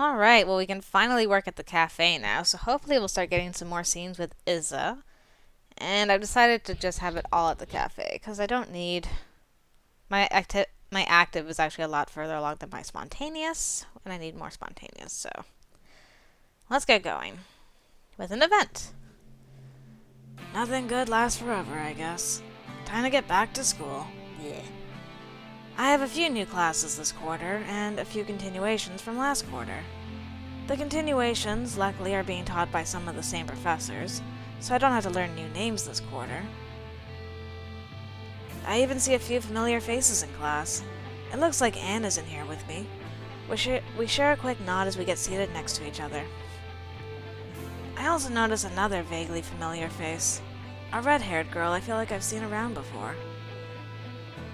Alright, well we can finally work at the cafe now, so hopefully we'll start getting some more scenes with Isa. And I've decided to just have it all at the cafe, because I don't need... My active is actually a lot further along than my spontaneous, and I need more spontaneous, so... Let's get going. With an event. Nothing good lasts forever, I guess. Time to get back to school. Yeah. I have a few new classes this quarter, and a few continuations from last quarter. The continuations, luckily, are being taught by some of the same professors, so I don't have to learn new names this quarter. I even see a few familiar faces in class. It looks like Anne is in here with me. We share a quick nod as we get seated next to each other. I also notice another vaguely familiar face. A red-haired girl I feel like I've seen around before.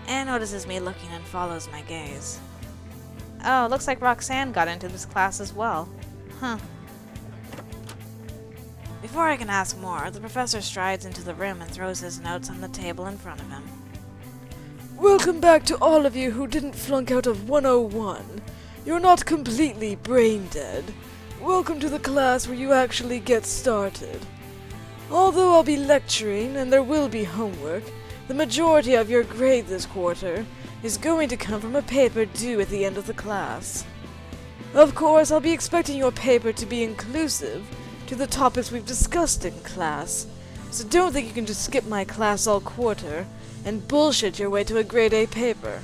Anne notices me looking and follows my gaze. Oh, looks like Roxanne got into this class as well. Huh. Before I can ask more, the professor strides into the room and throws his notes on the table in front of him. Welcome back to all of you who didn't flunk out of 101. You're not completely brain dead. Welcome to the class where you actually get started. Although I'll be lecturing and there will be homework, the majority of your grade this quarter is going to come from a paper due at the end of the class. Of course, I'll be expecting your paper to be inclusive to the topics we've discussed in class, so don't think you can just skip my class all quarter and bullshit your way to a grade A paper.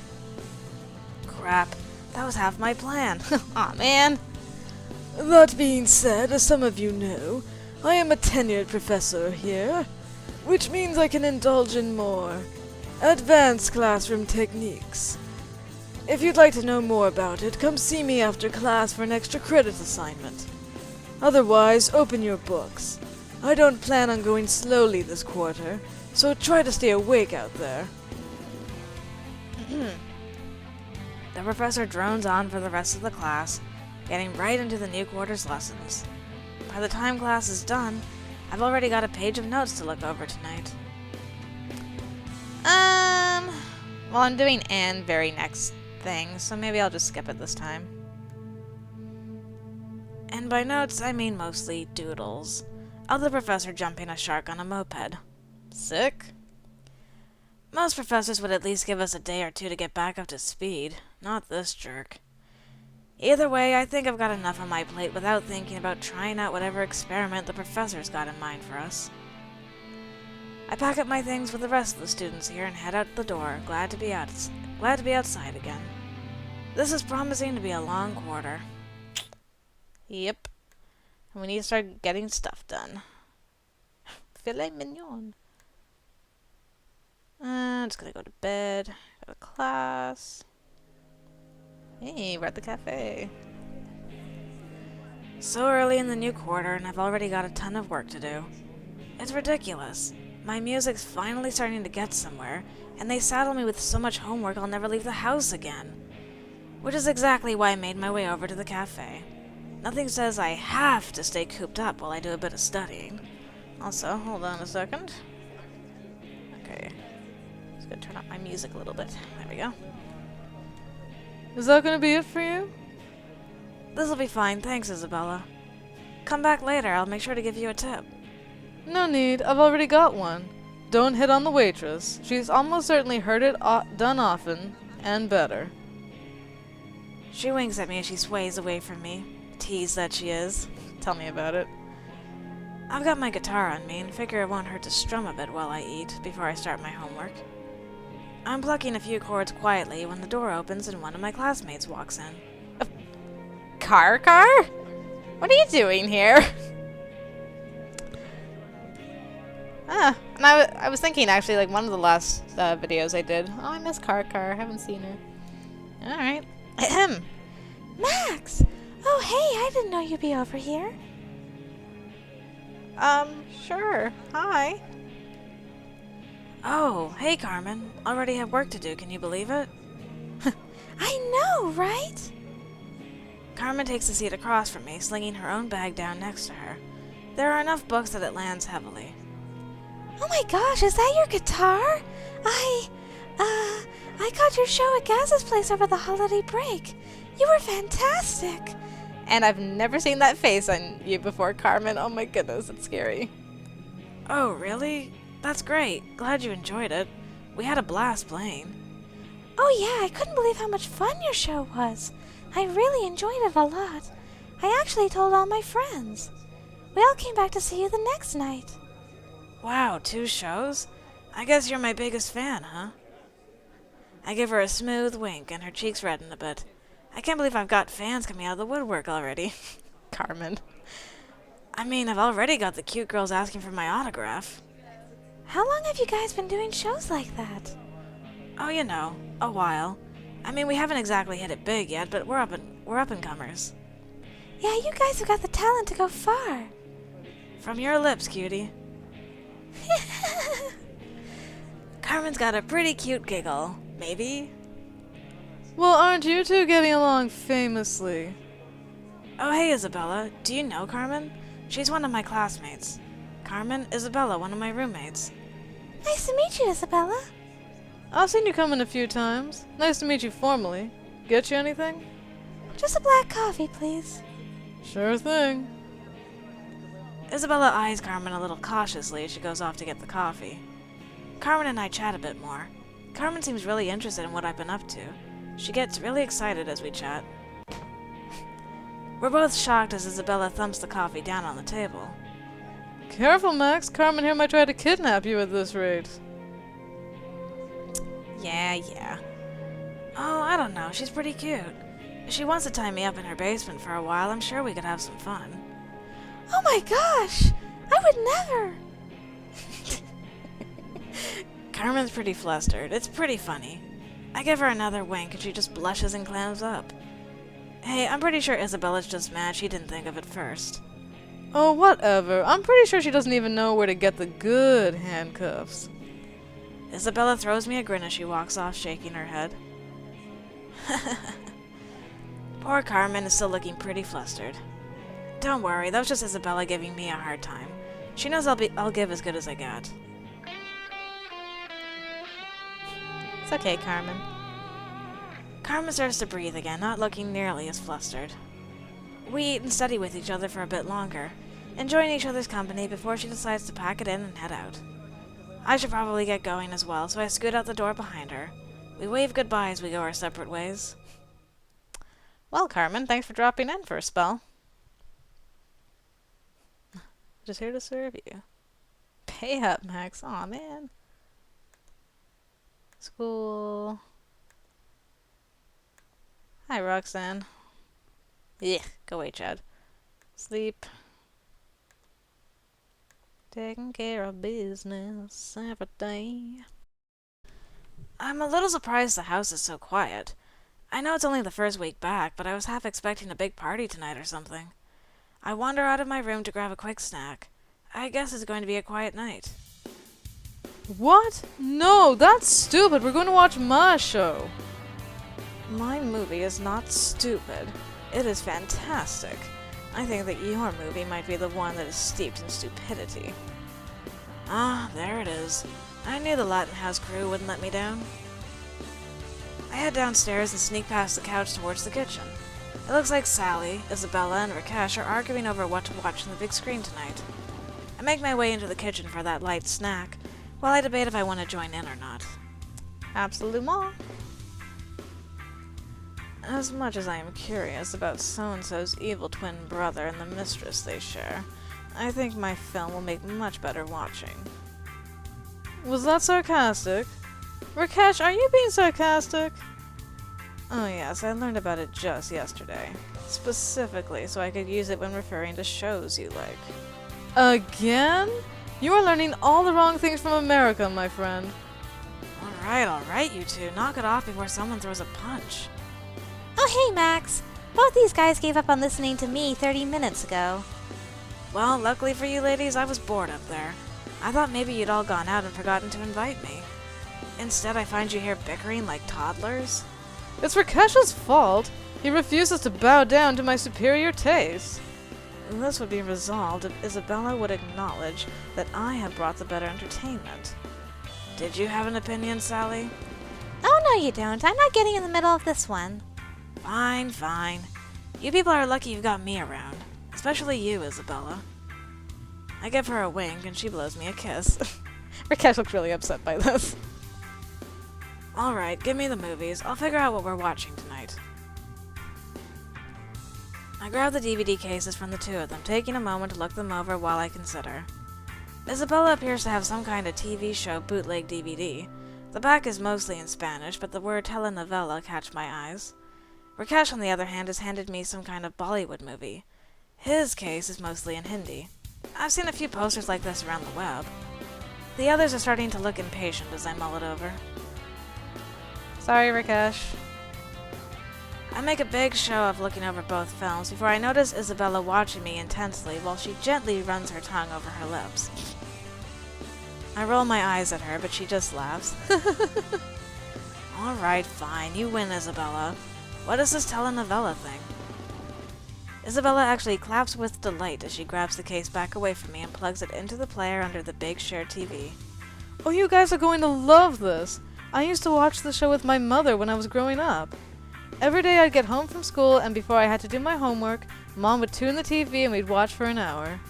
Crap, that was half my plan. Aw, man. That being said, as some of you know, I am a tenured professor here, which means I can indulge in more advanced classroom techniques. If you'd like to know more about it, come see me after class for an extra credit assignment. Otherwise, open your books. I don't plan on going slowly this quarter, so try to stay awake out there. The professor drones on for the rest of the class, getting right into the new quarter's lessons. By the time class is done, I've already got a page of notes to look over tonight. Well, I'm doing Anne's very next thing, so maybe I'll just skip it this time. And by notes, I mean mostly doodles of the professor jumping a shark on a moped. Sick. Most professors would at least give us a day or two to get back up to speed, not this jerk. Either way, I think I've got enough on my plate without thinking about trying out whatever experiment the professor's got in mind for us. I pack up my things with the rest of the students here and head out the door, glad to be outside again. This is promising to be a long quarter. Yep. And we need to start getting stuff done. Filet mignon. I'm just gonna go to bed, go to class. Hey, we're at the cafe. So early in the new quarter, and I've already got a ton of work to do. It's ridiculous. My music's finally starting to get somewhere, and they saddle me with so much homework I'll never leave the house again. Which is exactly why I made my way over to the cafe. Nothing says I have to stay cooped up while I do a bit of studying. Also, hold on a second. Okay. Just gonna turn up my music a little bit. There we go. Is that gonna be it for you? This'll be fine, thanks, Isabella. Come back later, I'll make sure to give you a tip. No need, I've already got one. Don't hit on the waitress. She's almost certainly heard it done often, and better. She winks at me as she sways away from me. Tease that she is. Tell me about it. I've got my guitar on me and figure it won't hurt to strum a bit while I eat before I start my homework. I'm plucking a few chords quietly when the door opens and one of my classmates walks in. Car? What are you doing here? And I was thinking actually, like one of the last videos I did. Oh, I miss Car. Haven't seen her. Alright. Ahem. Max! Oh, hey, I didn't know you'd be over here. Sure. Hi. Oh, hey Carmen. Already have work to do, can you believe it? I know, right? Carmen takes a seat across from me, slinging her own bag down next to her. There are enough books that it lands heavily. Oh my gosh, is that your guitar? I caught your show at Gaz's place over the holiday break. You were fantastic. And I've never seen that face on you before, Carmen. Oh my goodness, it's scary. Oh, really? That's great. Glad you enjoyed it. We had a blast playing. Oh yeah, I couldn't believe how much fun your show was. I really enjoyed it a lot. I actually told all my friends. We all came back to see you the next night. Wow, 2 shows? I guess you're my biggest fan, huh? I give her a smooth wink and her cheeks redden a bit. I can't believe I've got fans coming out of the woodwork already. Carmen. I mean, I've already got the cute girls asking for my autograph. How long have you guys been doing shows like that? Oh, you know, a while. I mean, we haven't exactly hit it big yet, but we're up and comers. Yeah, you guys have got the talent to go far. From your lips, cutie. Carmen's got a pretty cute giggle. Maybe? Well, aren't you two getting along famously? Oh, hey, Isabella. Do you know Carmen? She's one of my classmates. Carmen, Isabella, one of my roommates. Nice to meet you, Isabella. I've seen you come in a few times. Nice to meet you formally. Get you anything? Just a black coffee, please. Sure thing. Isabella eyes Carmen a little cautiously as she goes off to get the coffee. Carmen and I chat a bit more. Carmen seems really interested in what I've been up to. She gets really excited as we chat. We're both shocked as Isabella thumps the coffee down on the table. Careful, Max. Carmen here might try to kidnap you at this rate. Yeah. Oh, I don't know. She's pretty cute. If she wants to tie me up in her basement for a while, I'm sure we could have some fun. Oh my gosh! I would never! Carmen's pretty flustered. It's pretty funny. I give her another wink and she just blushes and clams up. Hey, I'm pretty sure Isabella's just mad she didn't think of it first. Oh, whatever. I'm pretty sure she doesn't even know where to get the good handcuffs. Isabella throws me a grin as she walks off, shaking her head. Poor Carmen is still looking pretty flustered. Don't worry, that was just Isabella giving me a hard time. She knows I'll give as good as I got. It's okay, Carmen. Carmen starts to breathe again, not looking nearly as flustered. We eat and study with each other for a bit longer, enjoying each other's company before she decides to pack it in and head out. I should probably get going as well, so I scoot out the door behind her. We wave goodbye as we go our separate ways. Well, Carmen, thanks for dropping in for a spell. Just here to serve you. Pay up, Max. Aw, man. School. Hi, Roxanne. Yeah, go away, Chad. Sleep. Taking care of business every day. I'm a little surprised the house is so quiet. I know it's only the first week back, but I was half expecting a big party tonight or something. I wander out of my room to grab a quick snack. I guess it's going to be a quiet night. What? No, that's stupid. We're going to watch my show. My movie is not stupid. It is fantastic. I think that your movie might be the one that is steeped in stupidity. Ah, there it is. I knew the Latin House crew wouldn't let me down. I head downstairs and sneak past the couch towards the kitchen. It looks like Sally, Isabella, and Rakesh are arguing over what to watch on the big screen tonight. I make my way into the kitchen for that light snack, while I debate if I want to join in or not. Absolument. As much as I am curious about so-and-so's evil twin brother and the mistress they share, I think my film will make much better watching. Was that sarcastic? Rakesh, are you being sarcastic? Oh yes, I learned about it just yesterday. Specifically so I could use it when referring to shows you like. Again? You are learning all the wrong things from America, my friend. Alright, you two. Knock it off before someone throws a punch. Oh hey, Max. Both these guys gave up on listening to me 30 minutes ago. Well, luckily for you ladies, I was bored up there. I thought maybe you'd all gone out and forgotten to invite me. Instead, I find you here bickering like toddlers. It's Rakesh's fault. He refuses to bow down to my superior taste. This would be resolved if Isabella would acknowledge that I have brought the better entertainment. Did you have an opinion, Sally? Oh no you don't. I'm not getting in the middle of this one. Fine. You people are lucky you've got me around. Especially you, Isabella. I give her a wink, and she blows me a kiss. Rakesh looks really upset by this. Alright, give me the movies. I'll figure out what we're watching tonight. I grab the DVD cases from the two of them, taking a moment to look them over while I consider. Isabella appears to have some kind of TV show bootleg DVD. The back is mostly in Spanish, but the word telenovela catch my eyes. Rakesh, on the other hand, has handed me some kind of Bollywood movie. His case is mostly in Hindi. I've seen a few posters like this around the web. The others are starting to look impatient as I mull it over. Sorry, Rakesh. I make a big show of looking over both films before I notice Isabella watching me intensely while she gently runs her tongue over her lips. I roll my eyes at her, but she just laughs. Alright, fine. You win, Isabella. What is this telenovela thing? Isabella actually claps with delight as she grabs the case back away from me and plugs it into the player under the big shared TV. Oh, you guys are going to love this. I used to watch the show with my mother when I was growing up. Every day I'd get home from school, and before I had to do my homework, Mom would tune the TV and we'd watch for an hour.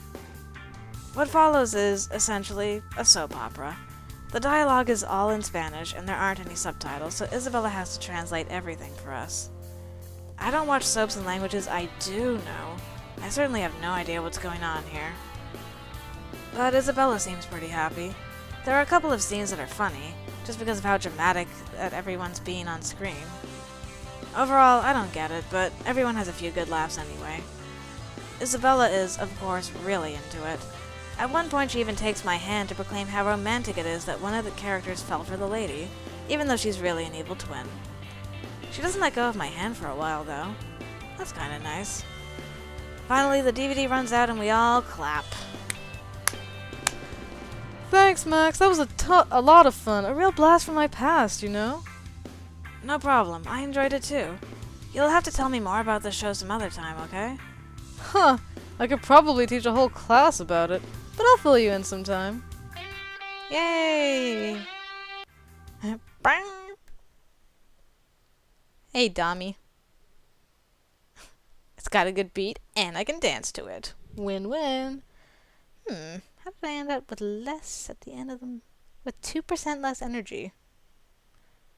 What follows is, essentially, a soap opera. The dialogue is all in Spanish, and there aren't any subtitles, so Isabella has to translate everything for us. I don't watch soaps in languages I do know. I certainly have no idea what's going on here. But Isabella seems pretty happy. There are a couple of scenes that are funny, just because of how dramatic that everyone's being on screen. Overall, I don't get it, but everyone has a few good laughs anyway. Isabella is, of course, really into it. At one point she even takes my hand to proclaim how romantic it is that one of the characters fell for the lady, even though she's really an evil twin. She doesn't let go of my hand for a while, though. That's kinda nice. Finally, the DVD runs out and we all clap. Thanks, Max. That was a lot of fun. A real blast from my past, you know? No problem. I enjoyed it too. You'll have to tell me more about this show some other time, okay? Huh. I could probably teach a whole class about it, but I'll fill you in sometime. Yay! Bang! Hey, Dami. It's got a good beat, and I can dance to it. Win-win. How did I end up with less at the end of them? With 2% less energy.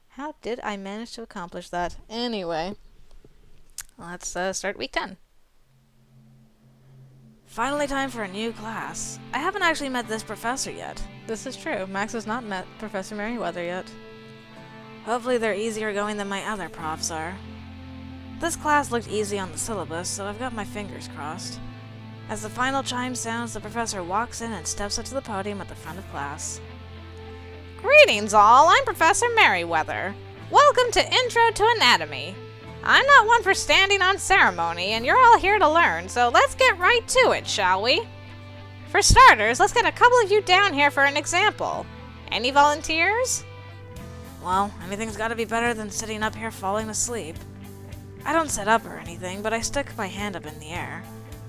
How did I manage to accomplish that? Anyway, let's start week 10. Finally time for a new class. I haven't actually met this professor yet. This is true. Max has not met Professor Merriweather yet. Hopefully they're easier going than my other profs are. This class looked easy on the syllabus, so I've got my fingers crossed. As the final chime sounds, the professor walks in and steps up to the podium at the front of class. Greetings all, I'm Professor Merriweather. Welcome to Intro to Anatomy. I'm not one for standing on ceremony, and you're all here to learn, so let's get right to it, shall we? For starters, let's get a couple of you down here for an example. Any volunteers? Well, anything's gotta be better than sitting up here falling asleep. I don't sit up or anything, but I stick my hand up in the air.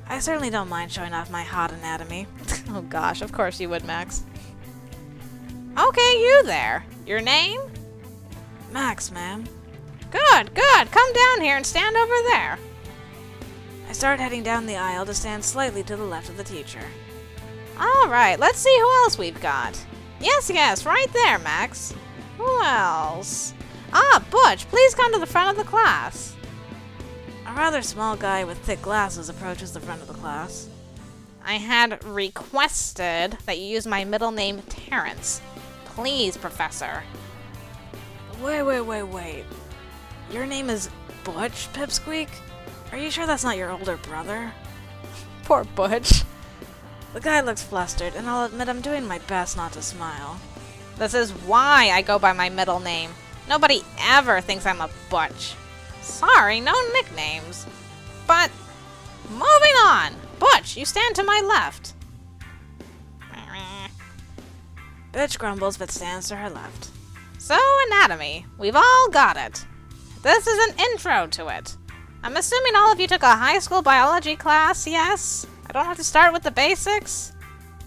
I certainly don't mind showing off my hot anatomy. Oh gosh, of course you would, Max. Okay, you there. Your name? Max, ma'am. Good, good. Come down here and stand over there. I start heading down the aisle to stand slightly to the left of the teacher. All right, let's see who else we've got. Yes, right there, Max. Who else? Ah, Butch, please come to the front of the class. A rather small guy with thick glasses approaches the front of the class. I had requested that you use my middle name, Terrence. Please, Professor. Wait. Your name is Butch, Pipsqueak? Are you sure that's not your older brother? Poor Butch. The guy looks flustered, and I'll admit I'm doing my best not to smile. This is why I go by my middle name. Nobody ever thinks I'm a Butch. Sorry, no nicknames. But, moving on. Butch, you stand to my left. Bitch grumbles but stands to her left. So, anatomy. We've all got it. This is an intro to it. I'm assuming all of you took a high school biology class, yes? I don't have to start with the basics?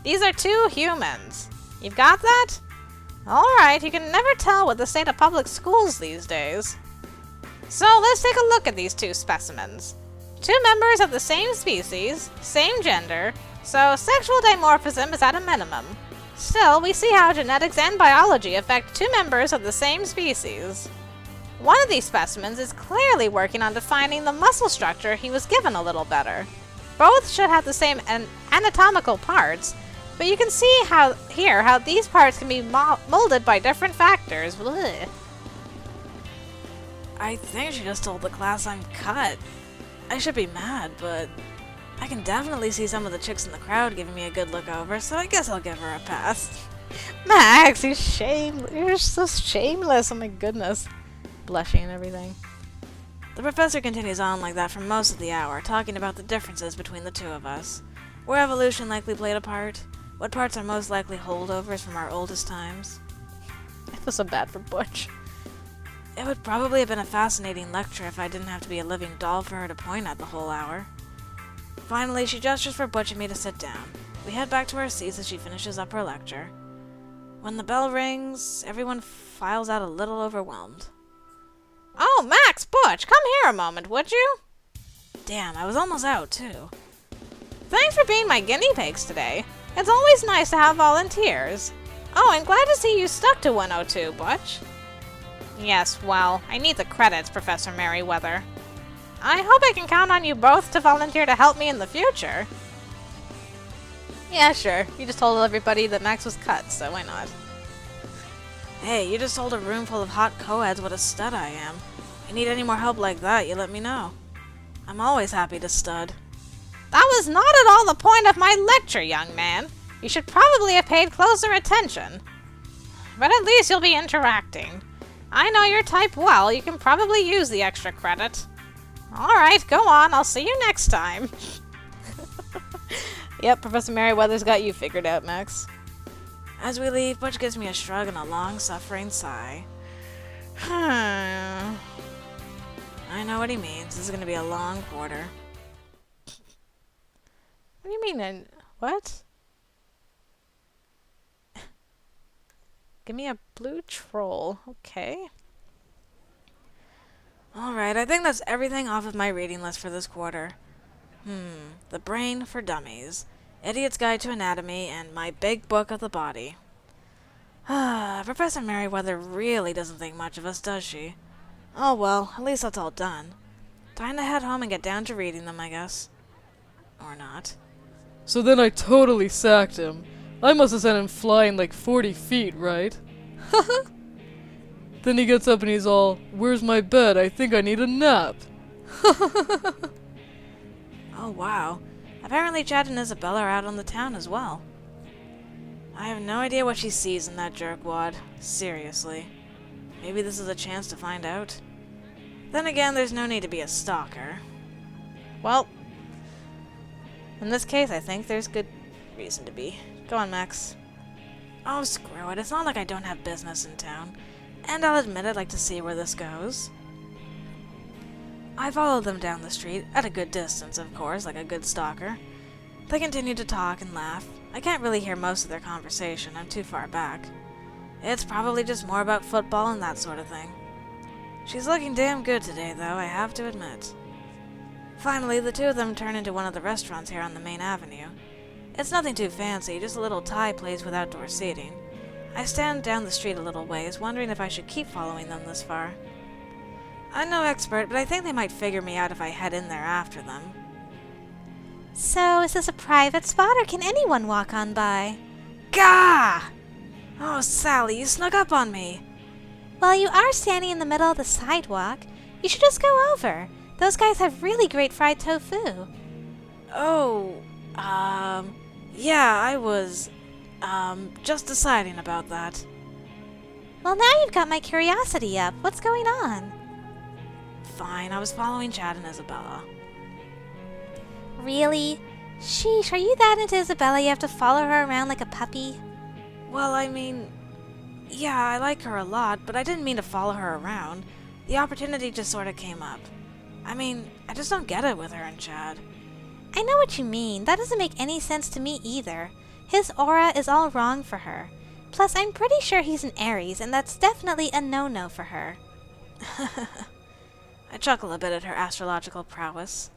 These are two humans. You've got that? Alright, you can never tell with the state of public schools these days. So, let's take a look at these two specimens. Two members of the same species, same gender, so sexual dimorphism is at a minimum. Still, we see how genetics and biology affect two members of the same species. One of these specimens is clearly working on defining the muscle structure he was given a little better. Both should have the same anatomical parts, but you can see how these parts can be molded by different factors. Blech. I think she just told the class I'm cut. I should be mad, but I can definitely see some of the chicks in the crowd giving me a good look over, so I guess I'll give her a pass. Max, you're so shameless. Oh my goodness. Blushing and everything. The professor continues on like that for most of the hour, talking about the differences between the two of us. Where evolution likely played a part, what parts are most likely holdovers from our oldest times. I feel so bad for Butch. It would probably have been a fascinating lecture if I didn't have to be a living doll for her to point at the whole hour. Finally, she gestures for Butch and me to sit down. We head back to our seats as she finishes up her lecture. When the bell rings, everyone files out a little overwhelmed. Oh, Max, Butch, come here a moment, would you? Damn, I was almost out, too. Thanks for being my guinea pigs today. It's always nice to have volunteers. Oh, I'm glad to see you stuck to 102, Butch. Yes, well, I need the credits, Professor Merriweather. I hope I can count on you both to volunteer to help me in the future. Yeah, sure. You just told everybody that Max was cut, so why not? Hey, you just told a room full of hot co-eds what a stud I am. If you need any more help like that, you let me know. I'm always happy to stud. That was not at all the point of my lecture, young man. You should probably have paid closer attention. But at least you'll be interacting. I know your type well. You can probably use the extra credit. Alright, go on. I'll see you next time. Yep, Professor Merriweather's got you figured out, Max. As we leave, Butch gives me a shrug and a long-suffering sigh. I know what he means. This is going to be a long quarter. What do you mean? What? Give me a blue troll. Okay. Alright, I think that's everything off of my reading list for this quarter. The Brain for Dummies, Idiot's Guide to Anatomy, and My Big Book of the Body. Professor Merriweather really doesn't think much of us, does she? Oh well, at least that's all done. Time to head home and get down to reading them, I guess. Or not. So then I totally sacked him. I must have sent him flying like 40 feet, right? Then he gets up and he's all, "Where's my bed? I think I need a nap." Oh wow. Apparently Chad and Isabella are out on the town as well. I have no idea what she sees in that jerkwad. Seriously. Maybe this is a chance to find out. Then again, there's no need to be a stalker. Well, in this case, I think there's good reason to be. Go on, Max. Oh, screw it. It's not like I don't have business in town. And I'll admit I'd like to see where this goes. I followed them down the street, at a good distance, of course, like a good stalker. They continued to talk and laugh. I can't really hear most of their conversation, I'm too far back. It's probably just more about football and that sort of thing. She's looking damn good today, though, I have to admit. Finally, the two of them turn into one of the restaurants here on the main avenue. It's nothing too fancy, just a little Thai place with outdoor seating. I stand down the street a little ways, wondering if I should keep following them this far. I'm no expert, but I think they might figure me out if I head in there after them. So, is this a private spot, or can anyone walk on by? Gah! Oh, Sally, you snuck up on me. Well, you are standing in the middle of the sidewalk. You should just go over. Those guys have really great fried tofu. Oh, yeah, I was, just deciding about that. Well, now you've got my curiosity up. What's going on? Fine, I was following Chad and Isabella. Really? Sheesh, are you that into Isabella you have to follow her around like a puppy? Well, I mean, yeah, I like her a lot, but I didn't mean to follow her around. The opportunity just sort of came up. I mean, I just don't get it with her and Chad. I know what you mean. That doesn't make any sense to me either. His aura is all wrong for her. Plus, I'm pretty sure he's an Aries, and that's definitely a no-no for her. I chuckle a bit at her astrological prowess.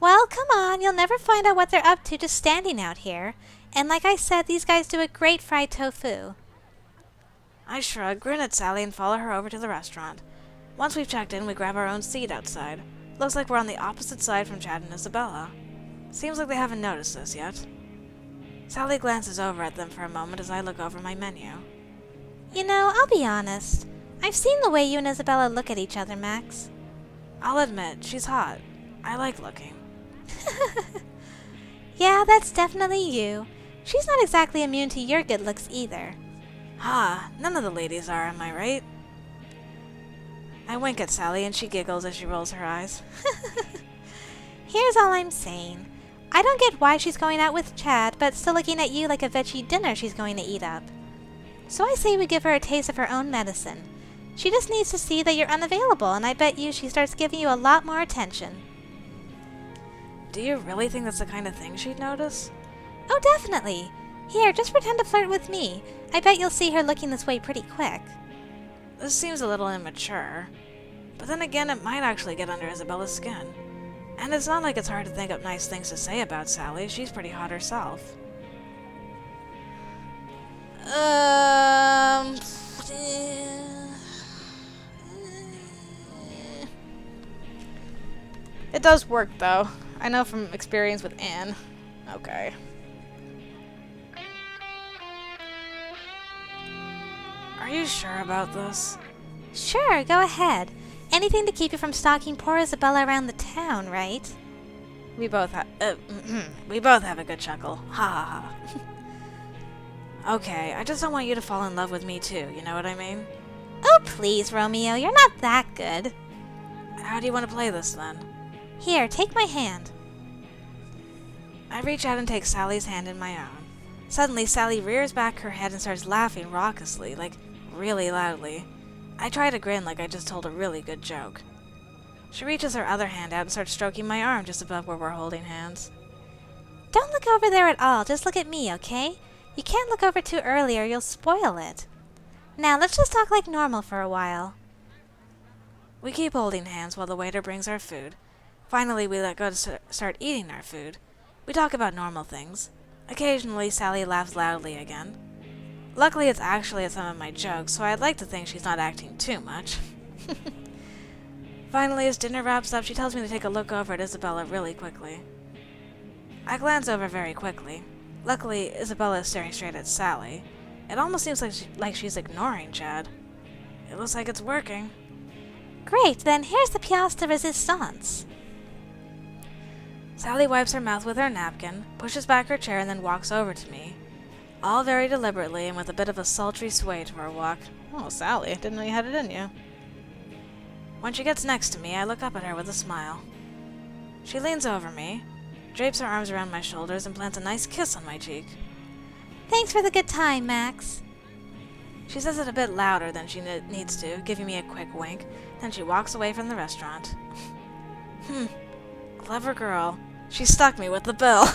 Well, come on, you'll never find out what they're up to just standing out here. And like I said, these guys do a great fried tofu. I shrug, grin at Sally, and follow her over to the restaurant. Once we've checked in, we grab our own seat outside. Looks like we're on the opposite side from Chad and Isabella. Seems like they haven't noticed us yet. Sally glances over at them for a moment as I look over my menu. You know, I'll be honest. I've seen the way you and Isabella look at each other, Max. I'll admit, she's hot. I like looking. Yeah, that's definitely you. She's not exactly immune to your good looks either. Ha, none of the ladies are, am I right? I wink at Sally and she giggles as she rolls her eyes. Here's all I'm saying. I don't get why she's going out with Chad, but still looking at you like a veggie dinner she's going to eat up. So I say we give her a taste of her own medicine. She just needs to see that you're unavailable, and I bet you she starts giving you a lot more attention. Do you really think that's the kind of thing she'd notice? Oh, definitely. Here, just pretend to flirt with me. I bet you'll see her looking this way pretty quick. This seems a little immature. But then again, it might actually get under Isabella's skin. And it's not like it's hard to think up nice things to say about Sally. She's pretty hot herself. It does work, though. I know from experience with Anne. Okay. Are you sure about this? Sure, go ahead. Anything to keep you from stalking poor Isabella around the town, right? We both have a good chuckle. Ha ha ha. Okay, I just don't want you to fall in love with me too, you know what I mean? Oh, please, Romeo, you're not that good. How do you want to play this then? Here, take my hand. I reach out and take Sally's hand in my own. Suddenly, Sally rears back her head and starts laughing raucously, like really loudly. I try to grin like I just told a really good joke. She reaches her other hand out and starts stroking my arm just above where we're holding hands. Don't look over there at all, just look at me, okay? You can't look over too early or you'll spoil it. Now, let's just talk like normal for a while. We keep holding hands while the waiter brings our food. Finally, we let go to start eating our food. We talk about normal things. Occasionally, Sally laughs loudly again. Luckily, it's actually at some of my jokes, so I'd like to think she's not acting too much. Finally, as dinner wraps up, she tells me to take a look over at Isabella really quickly. I glance over very quickly. Luckily, Isabella is staring straight at Sally. It almost seems like she's ignoring Chad. It looks like it's working. Great, then here's the pièce de résistance. Sally wipes her mouth with her napkin, pushes back her chair, and then walks over to me. All very deliberately and with a bit of a sultry sway to her walk. Oh, Sally, didn't know you had it in you. When she gets next to me, I look up at her with a smile. She leans over me, drapes her arms around my shoulders, and plants a nice kiss on my cheek. Thanks for the good time, Max. She says it a bit louder than she needs to, giving me a quick wink, then she walks away from the restaurant. Clever girl. She stuck me with the bill.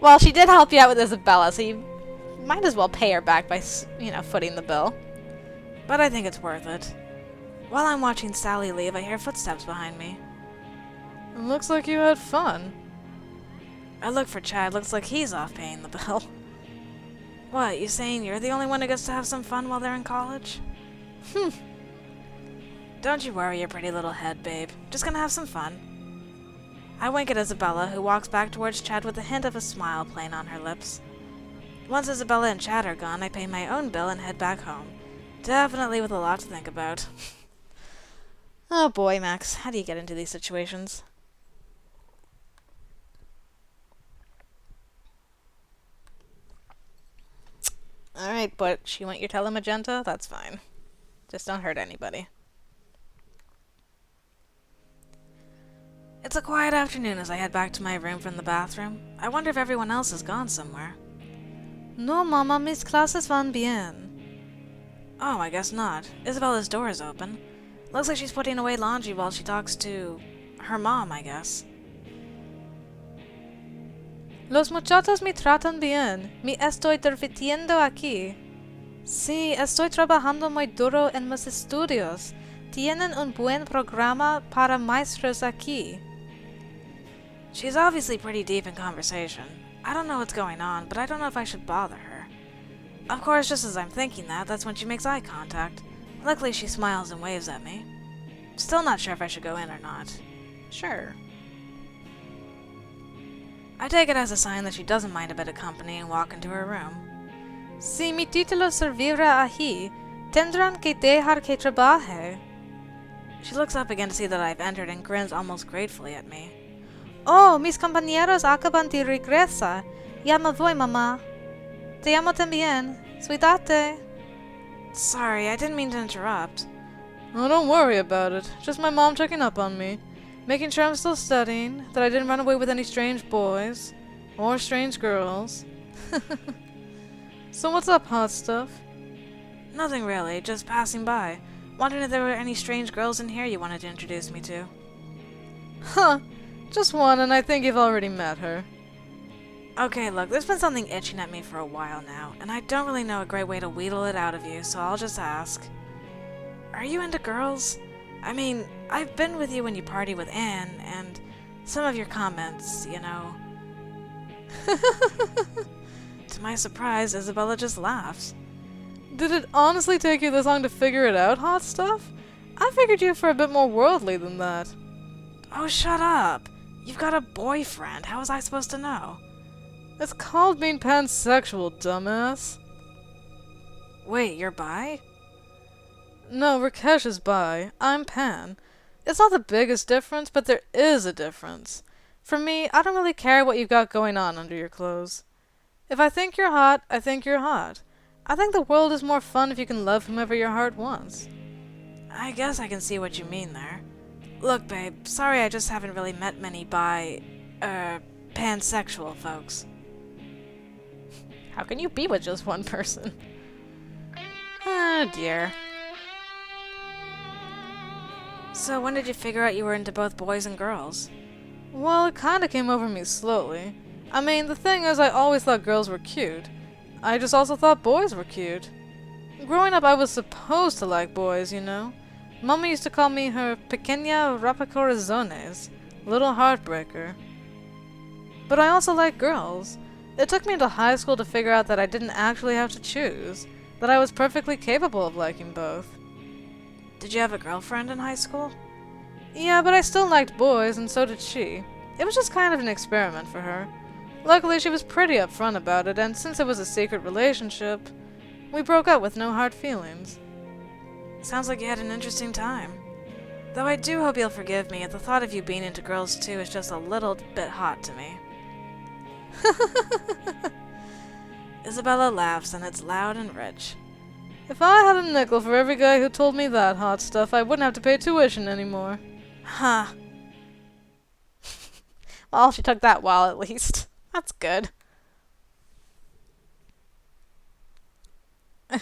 Well, she did help you out with Isabella, so you might as well pay her back by, footing the bill. But I think it's worth it. While I'm watching Sally leave, I hear footsteps behind me. It looks like you had fun. I look for Chad. Looks like he's off paying the bill. What, you saying you're the only one who gets to have some fun while they're in college? Don't you worry your pretty little head, babe. Just gonna have some fun. I wink at Isabella, who walks back towards Chad with a hint of a smile playing on her lips. Once Isabella and Chad are gone, I pay my own bill and head back home. Definitely with a lot to think about. Oh boy, Max, how do you get into these situations? Alright, but she want your telemagenta? That's fine. Just don't hurt anybody. It's a quiet afternoon as I head back to my room from the bathroom. I wonder if everyone else has gone somewhere. No, Mama, mis clases van bien. Oh, I guess not. Isabella's door is open. Looks like she's putting away laundry while she talks to her mom, I guess. Los muchachos me tratan bien. Me estoy divirtiendo aquí. Sí, estoy trabajando muy duro en mis estudios. Tienen un buen programa para maestros aquí. She's obviously pretty deep in conversation. I don't know what's going on, but I don't know if I should bother her. Of course, just as I'm thinking that, that's when she makes eye contact. Luckily, she smiles and waves at me. Still not sure if I should go in or not. Sure. I take it as a sign that she doesn't mind a bit of company and walk into her room. Si mi titulo servirá aquí, tendrán que dejar que trabaje. She looks up again to see that I've entered and grins almost gratefully at me. Oh, mis compañeros acaban de regresar. Ya me voy, mamá. Te amo también. Cuídate. Sorry, I didn't mean to interrupt. Oh, don't worry about it. Just my mom checking up on me. Making sure I'm still studying, that I didn't run away with any strange boys. Or strange girls. So what's up, hot stuff? Nothing really, just passing by. Wondering if there were any strange girls in here you wanted to introduce me to. Huh. Just one, and I think you've already met her. Okay, look, there's been something itching at me for a while now, and I don't really know a great way to wheedle it out of you, so I'll just ask. Are you into girls? I mean, I've been with you when you party with Anne, and some of your comments, you know. To my surprise, Isabella just laughs. Did it honestly take you this long to figure it out, hot stuff? I figured you for a bit more worldly than that. Oh, shut up! You've got a boyfriend. How was I supposed to know? It's called being pansexual, dumbass. Wait, you're bi? No, Rakesh is bi. I'm pan. It's not the biggest difference, but there is a difference. For me, I don't really care what you've got going on under your clothes. If I think you're hot, I think you're hot. I think the world is more fun if you can love whomever your heart wants. I guess I can see what you mean there. Look, babe, sorry I just haven't really met many pansexual folks. How can you be with just one person? Oh dear. So when did you figure out you were into both boys and girls? Well, it kinda came over me slowly. I mean, the thing is, I always thought girls were cute. I just also thought boys were cute. Growing up, I was supposed to like boys, you know? Mama used to call me her pequeña rapacorazones, little heartbreaker. But I also like girls. It took me into high school to figure out that I didn't actually have to choose, that I was perfectly capable of liking both. Did you have a girlfriend in high school? Yeah, but I still liked boys, and so did she. It was just kind of an experiment for her. Luckily, she was pretty upfront about it, and since it was a secret relationship, we broke up with no hard feelings. Sounds like you had an interesting time. Though I do hope you'll forgive me, the thought of you being into girls too is just a little bit hot to me. Isabella laughs, and it's loud and rich. If I had a nickel for every guy who told me that hot stuff, I wouldn't have to pay tuition anymore. Huh. Well, she took that well, at least. That's good. I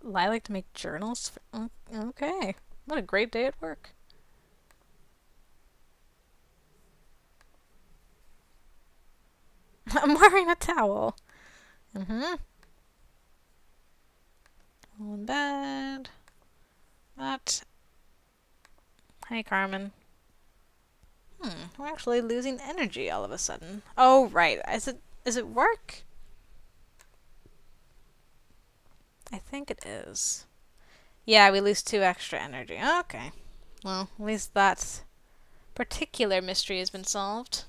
like to make journals. Okay. What a great day at work. I'm wearing a towel. All in bed. That. Hey, Carmen. We're actually losing energy all of a sudden. Oh, right. Is it work? I think it is. Yeah, we lose 2 extra energy. Okay. Well, at least that particular mystery has been solved.